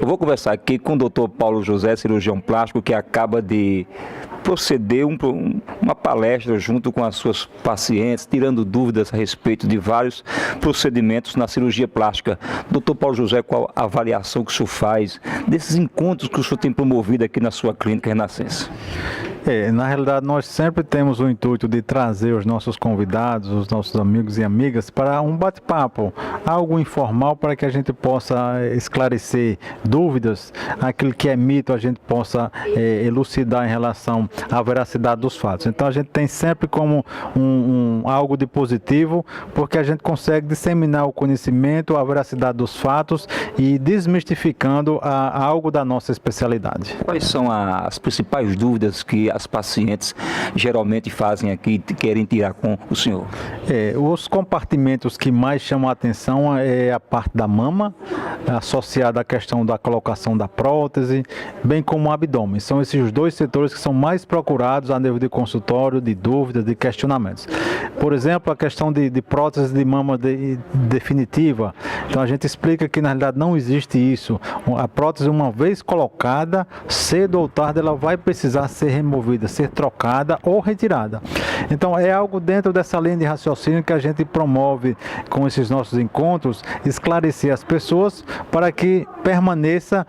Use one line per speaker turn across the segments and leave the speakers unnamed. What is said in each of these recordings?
vou conversar aqui com o Dr. Paulo José, cirurgião plástico, que acaba de proceder uma palestra junto com as suas pacientes, tirando dúvidas a respeito de vários procedimentos na cirurgia plástica. Dr. Paulo José, qual a avaliação que o senhor faz desses encontros que o senhor tem promovido aqui na sua clínica Renascença?
Na realidade, nós sempre temos o intuito de trazer os nossos convidados, os nossos amigos e amigas, para um bate-papo, algo informal, para que a gente possa esclarecer dúvidas, aquilo que é mito a gente possa elucidar em relação à veracidade dos fatos. Então a gente tem sempre como algo de positivo, porque a gente consegue disseminar o conhecimento, a veracidade dos fatos e desmistificando algo da nossa especialidade.
Quais são as principais dúvidas que as pacientes geralmente fazem aqui e querem tirar com o senhor?
Os compartimentos que mais chamam a atenção é a parte da mama, associada à questão da colocação da prótese, bem como o abdômen. São esses dois setores que são mais procurados a nível de consultório, de dúvidas, de questionamentos. Por exemplo, a questão de prótese de mama definitiva. Então a gente explica que na realidade não existe isso. A prótese, uma vez colocada, cedo ou tarde ela vai precisar ser removida, ser trocada ou retirada. Então é algo dentro dessa linha de raciocínio que a gente promove com esses nossos encontros, esclarecer as pessoas para que permaneça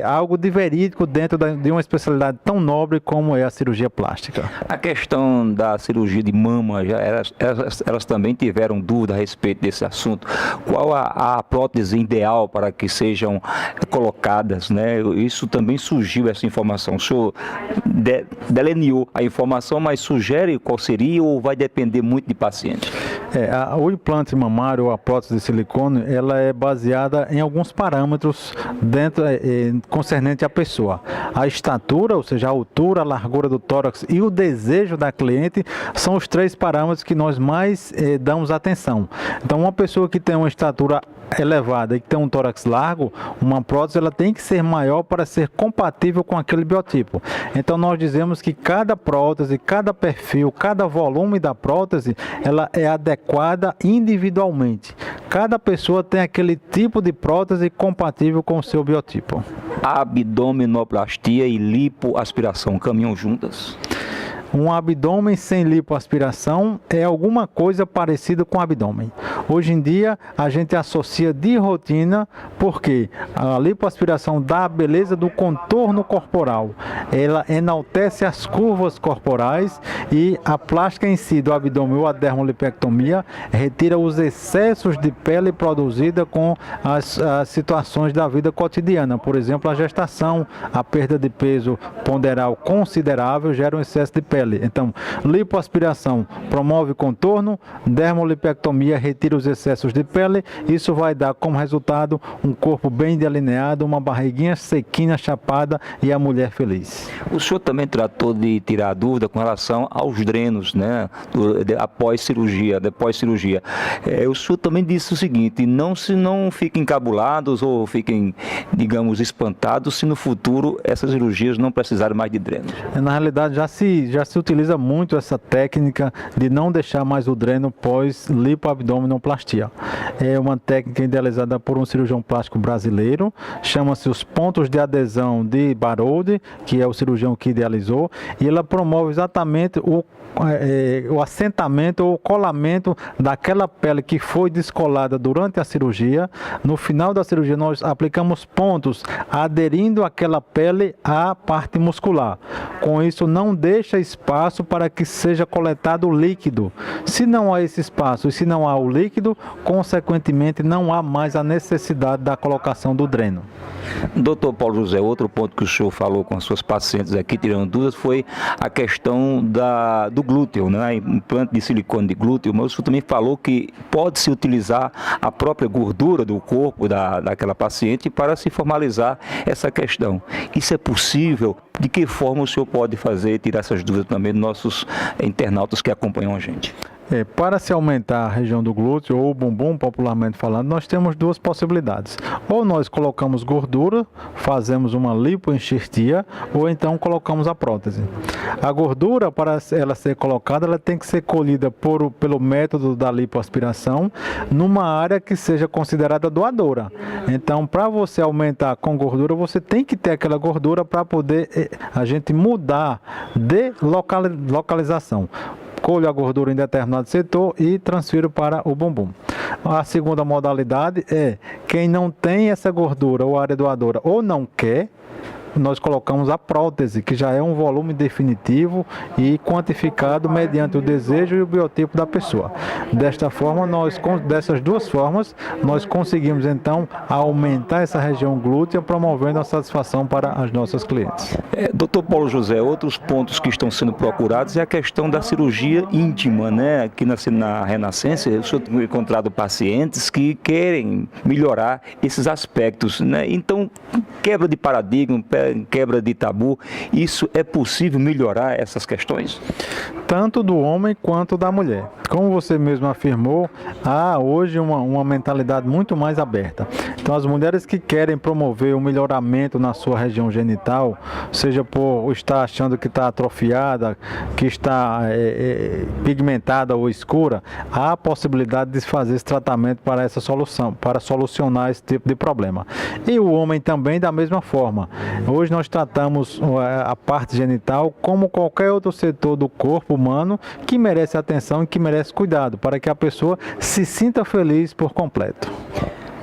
algo de verídico dentro de uma especialidade tão nobre como é a cirurgia plástica.
A questão da cirurgia de mama, elas também tiveram dúvida a respeito desse assunto. Qual a prótese ideal para que sejam colocadas, né? Isso também surgiu, essa informação. O senhor delineou a informação, mas sugere qual seria ou vai depender muito de paciente?
O implante mamário ou a prótese de silicone, ela é baseada em alguns parâmetros concernente à pessoa. A estatura, ou seja, a altura, a largura do tórax e o desejo da cliente são os 3 parâmetros que nós mais damos atenção. Então, uma pessoa que tem uma estatura elevada e que tem um tórax largo, uma prótese ela tem que ser maior para ser compatível com aquele biotipo. Então nós dizemos que cada prótese, cada perfil, cada volume da prótese, ela é adequada individualmente. Cada pessoa tem aquele tipo de prótese compatível com o seu biotipo.
A abdominoplastia e lipoaspiração caminham juntas?
Um abdômen sem lipoaspiração é alguma coisa parecida com abdômen. Hoje em dia, a gente associa de rotina, porque a lipoaspiração dá a beleza do contorno corporal. Ela enaltece as curvas corporais e a plástica em si do abdômen ou a dermolipectomia retira os excessos de pele produzida com as situações da vida cotidiana. Por exemplo, a gestação, a perda de peso ponderal considerável gera um excesso de pele. Então, lipoaspiração promove contorno, dermolipectomia retira os excessos de pele. Isso vai dar como resultado um corpo bem delineado, uma barriguinha sequinha, chapada e a mulher feliz.
O senhor também tratou de tirar a dúvida com relação aos drenos, né, após cirurgia, depois cirurgia. O senhor também disse o seguinte: não fiquem encabulados ou fiquem, digamos, espantados se no futuro essas cirurgias não precisarem mais de drenos.
Na realidade, já se utiliza muito essa técnica de não deixar mais o dreno pós lipoabdominoplastia. É uma técnica idealizada por um cirurgião plástico brasileiro, chama-se os pontos de adesão de Baroldi, que é o cirurgião que idealizou, e ela promove exatamente o assentamento ou o colamento daquela pele que foi descolada durante a cirurgia. No final da cirurgia nós aplicamos pontos aderindo aquela pele à parte muscular. Com isso não deixa espaço para que seja coletado o líquido. Se não há esse espaço e se não há o líquido, consequentemente não há mais a necessidade da colocação do dreno.
Doutor Paulo José, outro ponto que o senhor falou com as suas pacientes aqui, tirando dúvidas, foi a questão do glúteo, né? Implante de silicone de glúteo, mas o senhor também falou que pode-se utilizar a própria gordura do corpo daquela paciente para se formalizar essa questão. Isso é possível? De que forma o senhor pode fazer, tirar essas dúvidas também dos nossos internautas que acompanham a gente?
Para se aumentar a região do glúteo ou o bumbum, popularmente falando, nós temos duas possibilidades. Ou nós colocamos gordura, fazemos uma lipoenxertia, ou então colocamos a prótese. A gordura, para ela ser colocada, ela tem que ser colhida pelo método da lipoaspiração numa área que seja considerada doadora. Então, para você aumentar com gordura, você tem que ter aquela gordura para poder a gente mudar de localização. Colho a gordura em determinado setor e transfiro para o bumbum. A segunda modalidade é quem não tem essa gordura ou área doadora ou não quer, nós colocamos a prótese, que já é um volume definitivo e quantificado mediante o desejo e o biotipo da pessoa. Desta forma, dessas duas formas, nós conseguimos então aumentar essa região glútea, promovendo a satisfação para as nossas clientes.
Dr. Paulo José, outros pontos que estão sendo procurados é a questão da cirurgia íntima, né? Aqui na Renascença, eu sou encontrado pacientes que querem melhorar esses aspectos, né? Então, quebra de paradigma, quebra de tabu, isso é possível melhorar essas questões?
Tanto do homem quanto da mulher. Como você mesmo afirmou, há hoje uma mentalidade muito mais aberta. Então, as mulheres que querem promover o melhoramento na sua região genital, seja por estar achando que está atrofiada, que está pigmentada ou escura, há a possibilidade de fazer esse tratamento para essa solução, para solucionar esse tipo de problema. E o homem também da mesma forma. Hoje nós tratamos a parte genital como qualquer outro setor do corpo humano que merece atenção e que merece cuidado, para que a pessoa se sinta feliz por completo.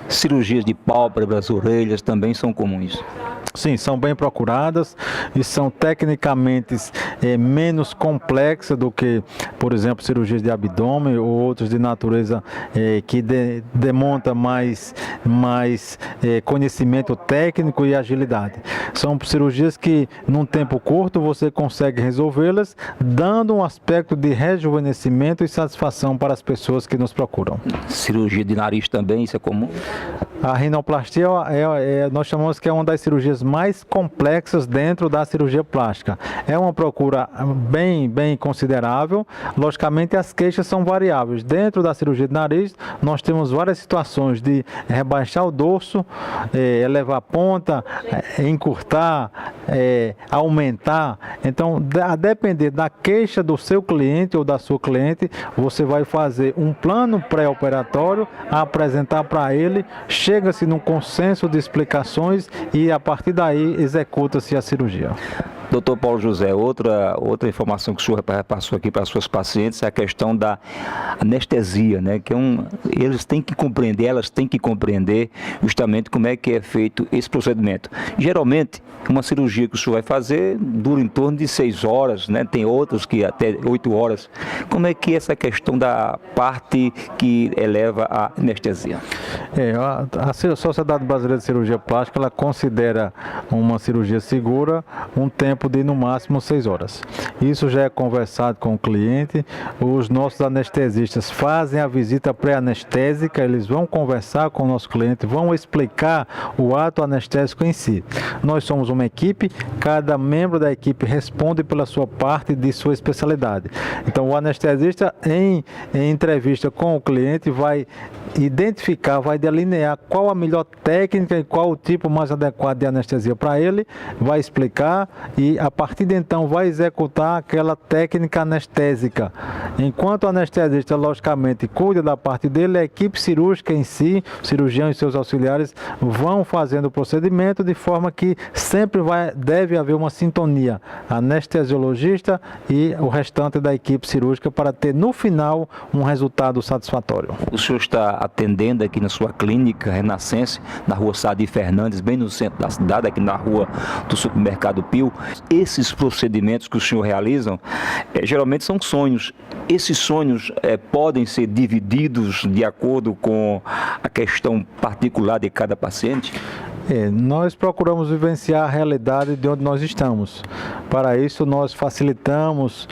Cirurgias de pálpebras, orelhas também são comuns.
Sim, são bem procuradas e são tecnicamente menos complexas do que, por exemplo, cirurgias de abdômen ou outras de natureza que demonstra mais conhecimento técnico e agilidade. São cirurgias que, num tempo curto, você consegue resolvê-las, dando um aspecto de rejuvenescimento e satisfação para as pessoas que nos procuram.
Cirurgia de nariz também, isso é comum?
A rinoplastia nós chamamos que é uma das cirurgias mais complexas dentro da cirurgia plástica. É uma procura bem considerável. Logicamente, as queixas são variáveis. Dentro da cirurgia de nariz, nós temos várias situações de rebaixar o dorso, elevar a ponta, encurtar, aumentar. Então, a depender da queixa do seu cliente ou da sua cliente, você vai fazer um plano pré-operatório, apresentar para ele, chega-se num consenso de explicações e a partir daí executa-se a cirurgia.
Dr. Paulo José, outra informação que o senhor passou aqui para as suas pacientes é a questão da anestesia, né? Que eles têm que compreender, elas têm que compreender justamente como é que é feito esse procedimento. Geralmente, uma cirurgia que o senhor vai fazer dura em torno de 6 horas, né? Tem outros que até 8 horas. Como é que é essa questão da parte que eleva a anestesia?
A Sociedade Brasileira de Cirurgia Plástica, ela considera uma cirurgia segura um tempo de no máximo 6 horas. Isso já é conversado com o cliente. Os nossos anestesistas fazem a visita pré-anestésica, eles vão conversar com o nosso cliente, vão explicar o ato anestésico em si. Nós somos uma equipe, cada membro da equipe responde pela sua parte de sua especialidade. Então, o anestesista, em entrevista com o cliente, vai identificar, vai delinear qual a melhor técnica e qual o tipo mais adequado de anestesia para ele, vai explicar e a partir de então vai executar aquela técnica anestésica. Enquanto o anestesista, logicamente, cuida da parte dele, a equipe cirúrgica em si, o cirurgião e seus auxiliares vão fazendo o procedimento de forma que sempre deve haver uma sintonia, anestesiologista e o restante da equipe cirúrgica para ter no final um resultado satisfatório.
O senhor está atendendo aqui na sua clínica Renascença, na rua Sadi Fernandes, bem no centro da cidade, aqui na rua do Supermercado Pio. Esses procedimentos que o senhor realiza, geralmente são sonhos. Esses sonhos podem ser divididos de acordo com a questão particular de cada paciente?
Nós procuramos vivenciar a realidade de onde nós estamos. Para isso, nós facilitamos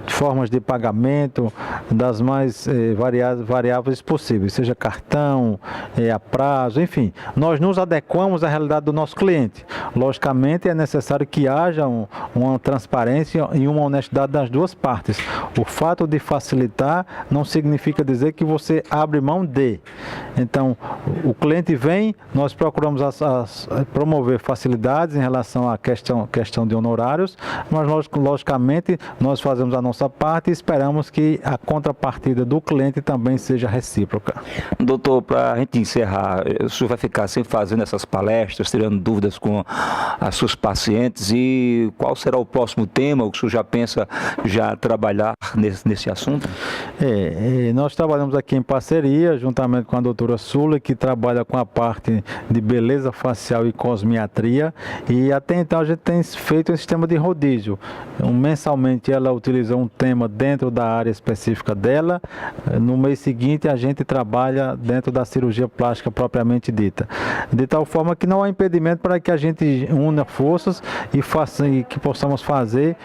formas de pagamento das mais variáveis possíveis, seja cartão, a prazo, enfim. Nós nos adequamos à realidade do nosso cliente. Logicamente, é necessário que haja uma transparência e uma honestidade das duas partes. O fato de facilitar não significa dizer que você abre mão de. Então, o cliente vem, nós procuramos promover facilidades em relação à questão de honorários, mas logicamente nós fazemos a nossa parte e esperamos que a contrapartida do cliente também seja recíproca.
Doutor, para a gente encerrar, o senhor vai ficar sempre fazendo essas palestras, tirando dúvidas com as suas pacientes, e qual será o próximo tema, o que o senhor já pensa trabalhar nesse assunto?
Nós trabalhamos aqui em parceria, juntamente com a doutora Sula, que trabalha com a parte de beleza facial e cosmiatria, e até então a gente tem feito um sistema de rodízio. Mensalmente ela utiliza um tema dentro da área específica dela, no mês seguinte a gente trabalha dentro da cirurgia plástica propriamente dita, de tal forma que não há impedimento para que a gente una forças e que possamos fazer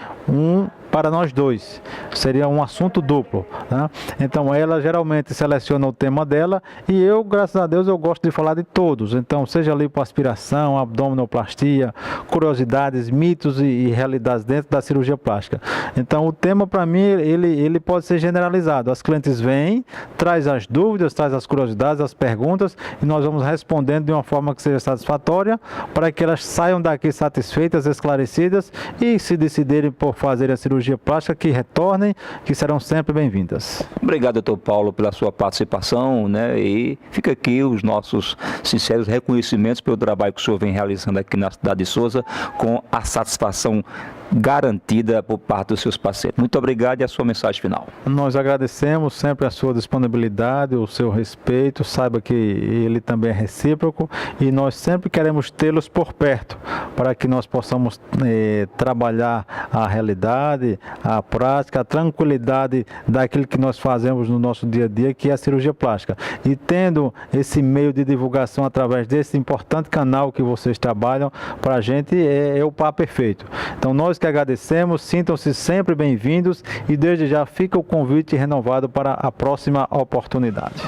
para nós dois. Seria um assunto duplo, tá? Então ela geralmente seleciona o tema dela e eu, graças a Deus, eu gosto de falar de todos. Então, seja lipoaspiração, abdominoplastia, curiosidades, mitos e realidades dentro da cirurgia plástica. Então o tema, para mim, ele pode ser generalizado. As clientes vêm, traz as dúvidas, traz as curiosidades, as perguntas, e nós vamos respondendo de uma forma que seja satisfatória, para que elas saiam daqui satisfeitas, esclarecidas, e se decidirem por fazer a cirurgia plástica, que retornem, que serão sempre bem-vindas.
Obrigado, doutor Paulo, pela sua participação, e fica aqui os nossos sinceros reconhecimentos pelo trabalho que o senhor vem realizando aqui na cidade de Souza, com a satisfação garantida por parte dos seus pacientes. Muito obrigado, e a sua mensagem final.
Nós agradecemos sempre a sua disponibilidade, o seu respeito, saiba que ele também é recíproco, e nós sempre queremos tê-los por perto, para que nós possamos trabalhar a realidade, a prática, a tranquilidade daquilo que nós fazemos no nosso dia a dia, que é a cirurgia plástica. E tendo esse meio de divulgação através desse importante canal que vocês trabalham, para a gente é o par perfeito. Então nós que agradecemos, sintam-se sempre bem-vindos, e desde já fica o convite renovado para a próxima oportunidade.